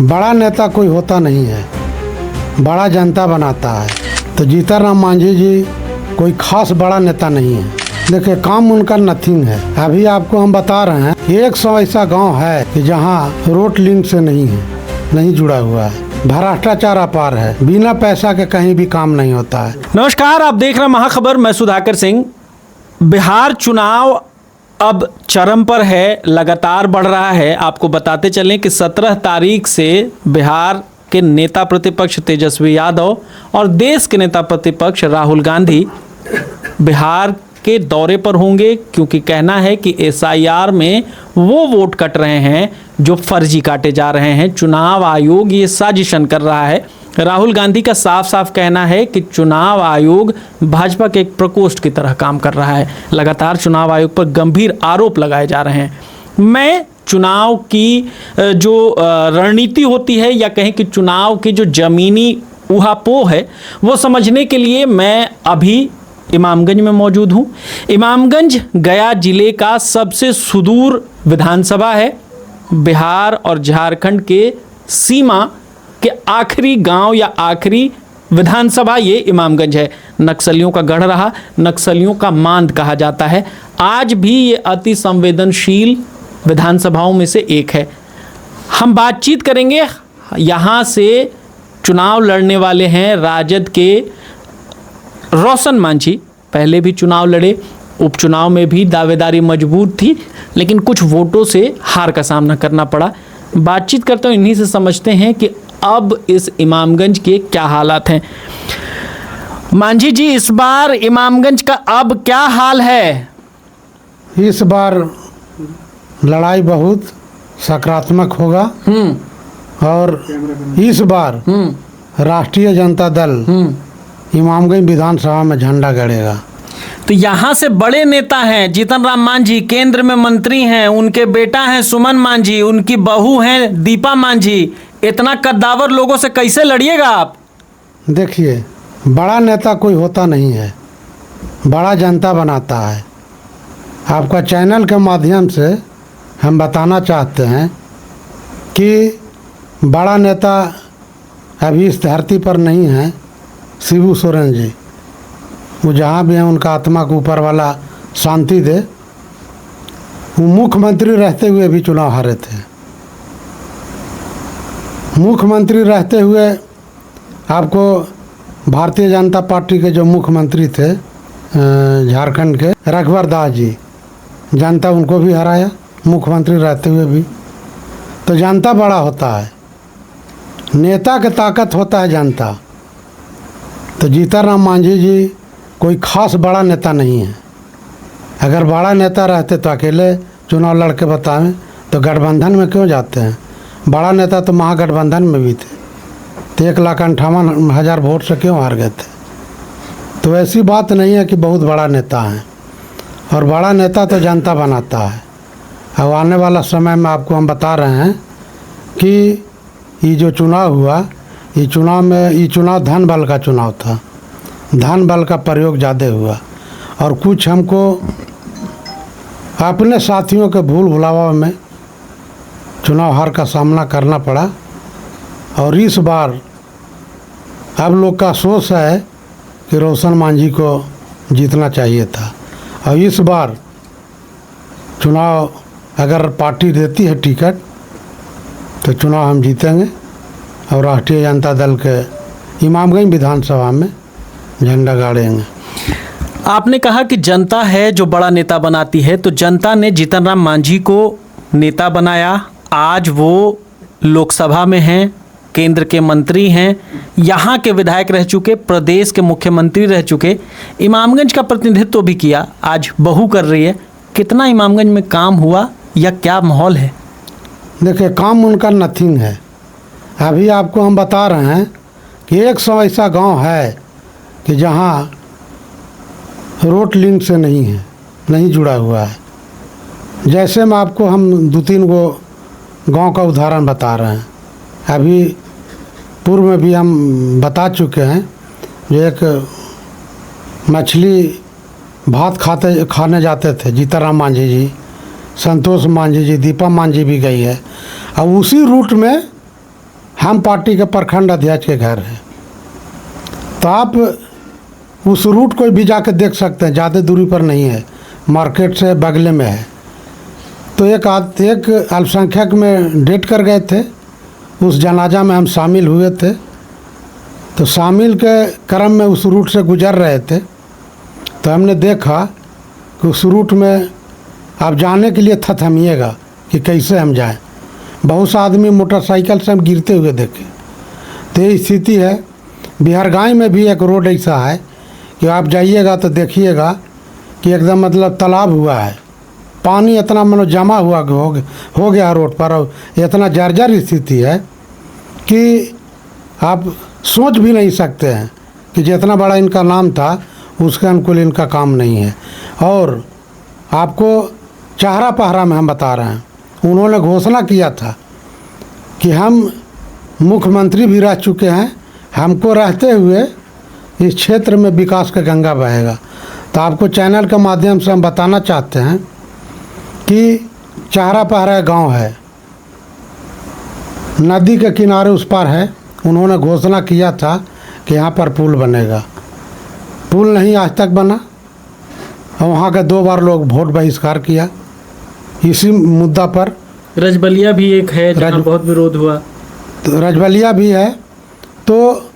बड़ा नेता कोई होता नहीं है, बड़ा जनता बनाता है। तो जीतन मांझी जी कोई खास बड़ा नेता नहीं है। देखिए, काम उनका नथिंग है। अभी आपको हम बता रहे हैं 100 ऐसा गांव है कि जहां रोड लिंक से नहीं जुड़ा हुआ है। भ्रष्टाचार अपार है, बिना पैसा के कहीं भी काम नहीं होता है। नमस्कार, आप देख रहे हैं महाखबर। मैं सुधाकर सिंह। बिहार चुनाव अब चरम पर है, लगातार बढ़ रहा है। आपको बताते चलें कि 17 तारीख से बिहार के नेता प्रतिपक्ष तेजस्वी यादव और देश के नेता प्रतिपक्ष राहुल गांधी बिहार के दौरे पर होंगे, क्योंकि कहना है कि SIR में वो वोट कट रहे हैं जो फर्जी काटे जा रहे हैं। चुनाव आयोग ये साजिशन कर रहा है। राहुल गांधी का साफ साफ कहना है कि चुनाव आयोग भाजपा के एक प्रकोष्ठ की तरह काम कर रहा है। लगातार चुनाव आयोग पर गंभीर आरोप लगाए जा रहे हैं। मैं चुनाव की जो रणनीति होती है, या कहें कि चुनाव की जो जमीनी ऊहापोह है, वो समझने के लिए मैं अभी इमामगंज में मौजूद हूँ। इमामगंज गया जिले का सबसे सुदूर विधानसभा है। बिहार और झारखंड के सीमा के आखिरी गांव या आखिरी विधानसभा ये इमामगंज है। नक्सलियों का गढ़ रहा, नक्सलियों का मांद कहा जाता है। आज भी ये अति संवेदनशील विधानसभाओं में से एक है। हम बातचीत करेंगे। यहाँ से चुनाव लड़ने वाले हैं राजद के रोशन मांझी। पहले भी चुनाव लड़े, उपचुनाव में भी दावेदारी मजबूत थी, लेकिन कुछ वोटों से हार का सामना करना पड़ा। बातचीत करते हैं, इन्हीं से समझते हैं कि अब इस इमामगंज के क्या हालात हैं। मांझी जी, इस बार इमामगंज का अब क्या हाल है? इस बार लड़ाई बहुत सकारात्मक होगा और इस बार राष्ट्रीय जनता दल इमामगंज विधानसभा में झंडा गड़ेगा। तो यहाँ से बड़े नेता हैं जीतन राम मांझी, केंद्र में मंत्री हैं, उनके बेटा हैं सुमन मांझी, उनकी बहू हैं दीपा मांझी। इतना कद्दावर लोगों से कैसे लड़िएगा आप? देखिए, बड़ा नेता कोई होता नहीं है, बड़ा जनता बनाता है। आपका चैनल के माध्यम से हम बताना चाहते हैं कि बड़ा नेता अभी इस धरती पर नहीं है। शिबू सोरेन जी, वो जहाँ भी हैं उनका आत्मा को ऊपर वाला शांति दे। वो मुख्यमंत्री रहते हुए भी चुनाव हारे थे। मुख्यमंत्री रहते हुए आपको भारतीय जनता पार्टी के जो मुख्यमंत्री थे झारखंड के, रघुवर दास जी, जनता उनको भी हराया मुख्यमंत्री रहते हुए भी। तो जनता बड़ा होता है, नेता की ताकत होता है जनता। तो जीतन राम मांझी जी कोई खास बड़ा नेता नहीं है। अगर बड़ा नेता रहते तो अकेले चुनाव लड़ के बताएं, तो गठबंधन में क्यों जाते हैं? बड़ा नेता तो महागठबंधन में भी थे, तो 1,58,000 वोट से क्यों हार गए थे? तो ऐसी बात नहीं है कि बहुत बड़ा नेता है, और बड़ा नेता तो जनता बनाता है। अब आने वाला समय में आपको हम बता रहे हैं कि ये जो चुनाव हुआ, ये चुनाव धन बल का चुनाव था। धन बल का प्रयोग ज़्यादा हुआ और कुछ हमको अपने साथियों के भूल भुलावा में चुनाव हार का सामना करना पड़ा। और इस बार अब लोग का सोच है कि रोशन मांझी को जीतना चाहिए था। और इस बार चुनाव अगर पार्टी देती है टिकट, तो चुनाव हम जीतेंगे और राष्ट्रीय जनता दल के इमामगंज विधानसभा में झंडा गाड़ेंगे। आपने कहा कि जनता है जो बड़ा नेता बनाती है, तो जनता ने जीतन राम मांझी को नेता बनाया। आज वो लोकसभा में हैं, केंद्र के मंत्री हैं, यहाँ के विधायक रह चुके, प्रदेश के मुख्यमंत्री रह चुके, इमामगंज का प्रतिनिधित्व भी किया। आज बहू कर रही है। कितना इमामगंज में काम हुआ या क्या माहौल है? देखिए, काम उनका नथिंग है। अभी आपको हम बता रहे हैं कि 100 ऐसा गांव है कि जहां रोड लिंक से नहीं जुड़ा हुआ है। जैसे में आपको हम 2-3 गो गांव का उदाहरण बता रहे हैं। अभी पूर्व में भी हम बता चुके हैं। जो एक मछली भात खाने जाते थे जीतन राम मांझी जी, संतोष मांझी जी, दीपा मांझी भी गई है। और उसी रूट में हम पार्टी के प्रखंड अध्यक्ष के घर है। तो आप उस रूट को भी जाकर देख सकते हैं, ज़्यादा दूरी पर नहीं है, मार्केट से बगले में है। तो एक अल्पसंख्यक में डेट कर गए थे, उस जनाजा में हम शामिल हुए थे। तो शामिल के क्रम में उस रूट से गुजर रहे थे, तो हमने देखा कि उस रूट में आप जाने के लिए थथमिएगा कि कैसे हम जाएं। बहुत से आदमी मोटरसाइकिल से हम गिरते हुए देखे। तो ये स्थिति है। बिहारगांव में भी एक रोड ऐसा है कि आप जाइएगा तो देखिएगा कि एकदम मतलब तालाब हुआ है, पानी इतना मानो जमा हुआ हो गया रोड पर, और इतना जर्जर स्थिति है कि आप सोच भी नहीं सकते हैं कि जितना बड़ा इनका नाम था उसके अनुकूल इनका काम नहीं है। और आपको चाहरा पहरा में हम बता रहे हैं, उन्होंने घोषणा किया था कि हम मुख्यमंत्री भी रह चुके हैं, हमको रहते हुए इस क्षेत्र में विकास का गंगा बहेगा। तो आपको चैनल के माध्यम से हम बताना चाहते हैं कि चाहरा पहरा गांव है, नदी के किनारे उस पार है। उन्होंने घोषणा किया था कि यहाँ पर पुल बनेगा, पुल नहीं आज तक बना। और वहाँ के 2 बार लोग वोट बहिष्कार किया इसी मुद्दा पर। रजबलिया भी एक है जहाँ बहुत विरोध हुआ। तो रजबलिया भी है, तो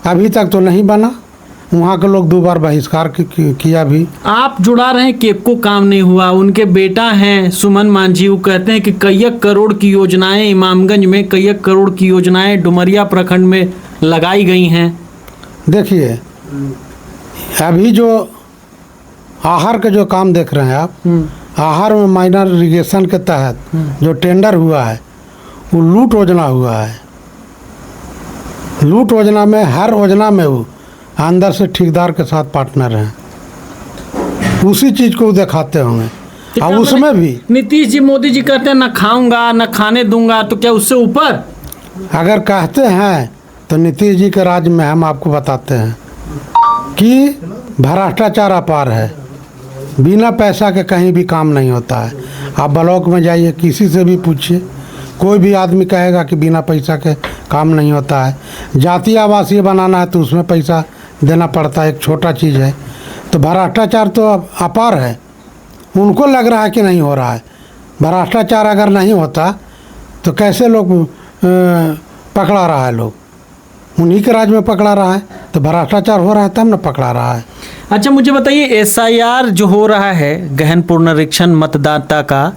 अभी तक तो नहीं बना, वहाँ के लोग 2 बार बहिष्कार किया भी। आप जुड़ा रहे हैं कि एको काम नहीं हुआ। उनके बेटा हैं सुमन मांझी, वो कहते हैं कि कई करोड़ की योजनाएं इमामगंज में, कई करोड़ की योजनाएं डुमरिया प्रखंड में लगाई गई हैं। देखिए अभी जो आहार के जो काम देख रहे हैं आप, आहार में माइनर इरिगेशन के तहत जो टेंडर हुआ है वो लूट योजना हुआ है। लूट योजना में हर योजना में वो अंदर से ठेकेदार के साथ पार्टनर हैं, उसी चीज़ को दिखाते होंगे। और उसमें भी नीतीश जी मोदी जी कहते हैं ना खाऊंगा ना खाने दूंगा, तो क्या उससे ऊपर अगर कहते हैं तो नीतीश जी के राज्य में हम आपको बताते हैं कि भ्रष्टाचार अपार है, बिना पैसा के कहीं भी काम नहीं होता है। आप ब्लॉक में जाइए, किसी से भी पूछिए, कोई भी आदमी कहेगा कि बिना पैसा के काम नहीं होता है। जातीय आवासीय बनाना है तो उसमें पैसा देना पड़ता है, एक छोटा चीज़ है। तो भ्रष्टाचार तो अपार है, उनको लग रहा है कि नहीं हो रहा है। भ्रष्टाचार अगर नहीं होता तो कैसे लोग पकड़ा रहा है, लोग उन्हीं के राज्य में पकड़ा रहा है। तो भ्रष्टाचार हो रहा है तब न पकड़ा रहा है। अच्छा मुझे बताइए, SIR जो हो रहा है गहन पुनरीक्षण मतदाता का,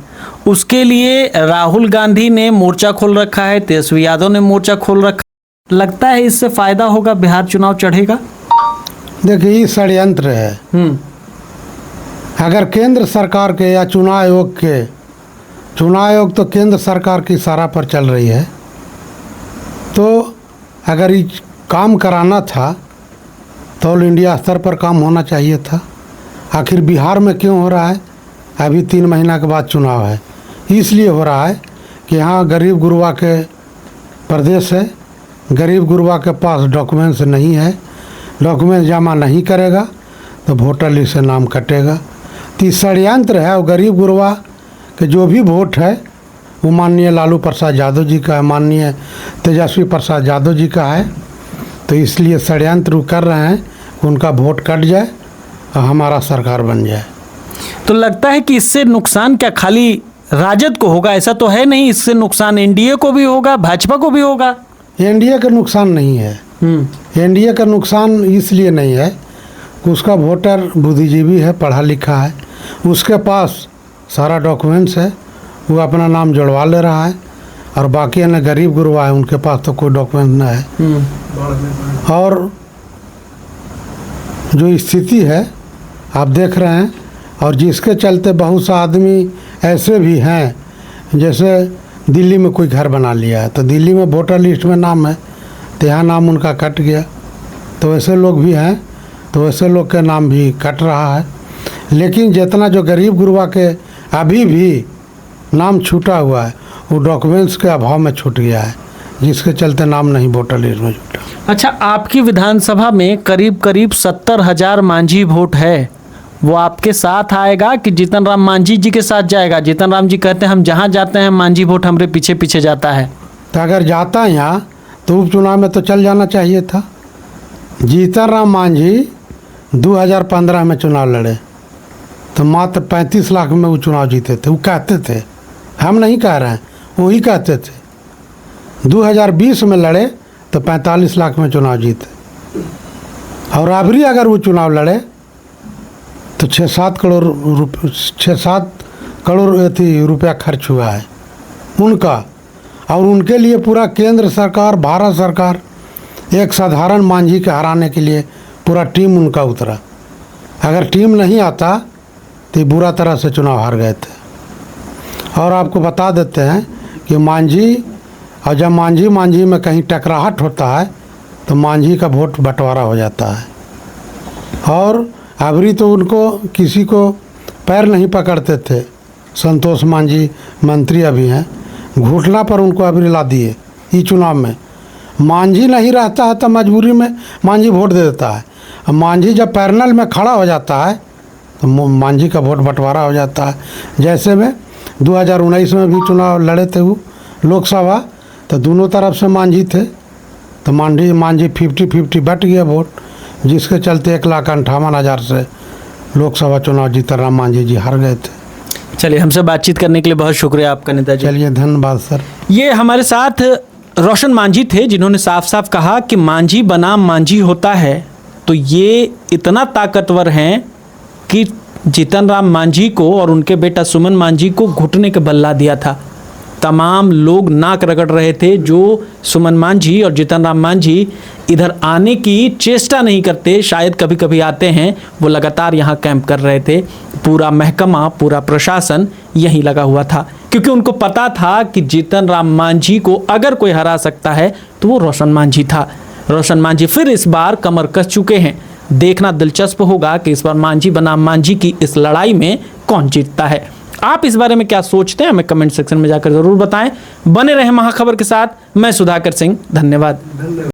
उसके लिए राहुल गांधी ने मोर्चा खोल रखा है, तेजस्वी यादव ने मोर्चा खोल रखा है। लगता है इससे फायदा होगा, बिहार चुनाव चढ़ेगा? देखिए ये षड्यंत्र है। अगर केंद्र सरकार के या चुनाव आयोग तो केंद्र सरकार की इशारा पर चल रही है, तो अगर ये काम कराना था तो ऑल इंडिया स्तर पर काम होना चाहिए था। आखिर बिहार में क्यों हो रहा है? अभी 3 महीना के बाद चुनाव है, इसलिए हो रहा है कि यहाँ गरीब गुरबा के प्रदेश है, गरीब गुरबा के पास डॉक्यूमेंट्स नहीं है, डॉक्यूमेंट जमा नहीं करेगा तो वोटर लिस्ट से नाम कटेगा। तो षड्यंत्र है। और गरीब गुरबा के जो भी वोट है वो माननीय लालू प्रसाद यादव जी का है, माननीय तेजस्वी प्रसाद यादव जी का है। तो इसलिए षड्यंत्र कर रहे हैं कि उनका वोट कट जाए और हमारा सरकार बन जाए। तो लगता है कि इससे नुकसान क्या खाली राजद को होगा? ऐसा तो है नहीं, इससे नुकसान एनडीए को भी होगा, भाजपा को भी होगा। एनडीए का नुकसान नहीं है। एनडीए का नुकसान इसलिए नहीं है कि उसका वोटर बुद्धिजीवी है, पढ़ा लिखा है, उसके पास सारा डॉक्यूमेंट्स है, वो अपना नाम जुड़वा ले रहा है। और बाकी अन्य गरीब गुरबा है, उनके पास तो कोई डॉक्यूमेंट ना है। और जो स्थिति है आप देख रहे हैं, और जिसके चलते बहुत से आदमी ऐसे भी हैं, जैसे दिल्ली में कोई घर बना लिया है तो दिल्ली में वोटर लिस्ट में नाम है तो यहाँ नाम उनका कट गया। तो ऐसे लोग भी हैं, तो ऐसे लोग के नाम भी कट रहा है। लेकिन जितना जो गरीब गुरबा के अभी भी नाम छूटा हुआ है वो डॉक्यूमेंट्स के अभाव में छूट गया है, जिसके चलते नाम नहीं वोटर लिस्ट में छूटा। अच्छा, आपकी विधानसभा में करीब करीब 70,000 मांझी वोट है, वो आपके साथ आएगा कि जीतन राम मांझी जी के साथ जाएगा? जीतन राम जी कहते हैं हम जहाँ जाते हैं मांझी वोट हमारे पीछे पीछे जाता है। तो अगर जाता यहाँ तो उपचुनाव में तो चल जाना चाहिए था। जीतन राम मांझी 2015 में चुनाव लड़े तो मात्र 35 लाख में वो चुनाव जीते थे। वो कहते थे, हम नहीं कह रहे हैं, वही कहते थे। 2020 में लड़े तो 45 लाख में चुनाव जीते। और अभी अगर वो चुनाव लड़े तो 6-7 करोड़ रुपया खर्च हुआ है उनका। और उनके लिए पूरा केंद्र सरकार, भारत सरकार एक साधारण मांझी के हराने के लिए पूरा टीम उनका उतरा। अगर टीम नहीं आता तो बुरा तरह से चुनाव हार गए थे। और आपको बता देते हैं कि मांझी, और जब मांझी में कहीं टकराहट होता है तो मांझी का वोट बंटवारा हो जाता है। और अबरी तो उनको किसी को पैर नहीं पकड़ते थे। संतोष मांझी मंत्री अभी हैं, घुटना पर उनको अबरी ला दिए इस चुनाव में। मांझी नहीं रहता है तो मजबूरी में मांझी वोट दे देता है। और मांझी जब पैनल में खड़ा हो जाता है तो मांझी का वोट बंटवारा हो जाता है। जैसे में 2019 में भी चुनाव लड़े थे वो लोकसभा, तो दोनों तरफ से मांझी थे, तो मांझी 50-50 बट गया वोट, जिसके चलते 1,58,000 से लोकसभा चुनाव जीतन राम मांझी जी हार गए थे। चलिए, हमसे बातचीत करने के लिए बहुत शुक्रिया आपका नेताजी। चलिए, धन्यवाद सर। ये हमारे साथ रोशन मांझी थे, जिन्होंने साफ साफ कहा कि मांझी बनाम मांझी होता है तो ये इतना ताकतवर हैं कि जीतन राम मांझी को और उनके बेटा सुमन मांझी को घुटने के बल ला दिया था। तमाम लोग नाक रगड़ रहे थे जो सुमन मांझी और जीतन राम मांझी इधर आने की चेष्टा नहीं करते, शायद कभी कभी आते हैं। वो लगातार यहाँ कैंप कर रहे थे। पूरा महकमा, पूरा प्रशासन यहीं लगा हुआ था, क्योंकि उनको पता था कि जीतन राम मांझी को अगर कोई हरा सकता है तो वो रोशन मांझी था। रोशन मांझी फिर इस बार कमर कस चुके हैं। देखना दिलचस्प होगा कि इस बार मांझी बनाम मांझी की इस लड़ाई में कौन जीतता है। आप इस बारे में क्या सोचते हैं, हमें कमेंट सेक्शन में जाकर जरूर बताएं। बने रहें महाखबर के साथ। मैं सुधाकर सिंह, धन्यवाद।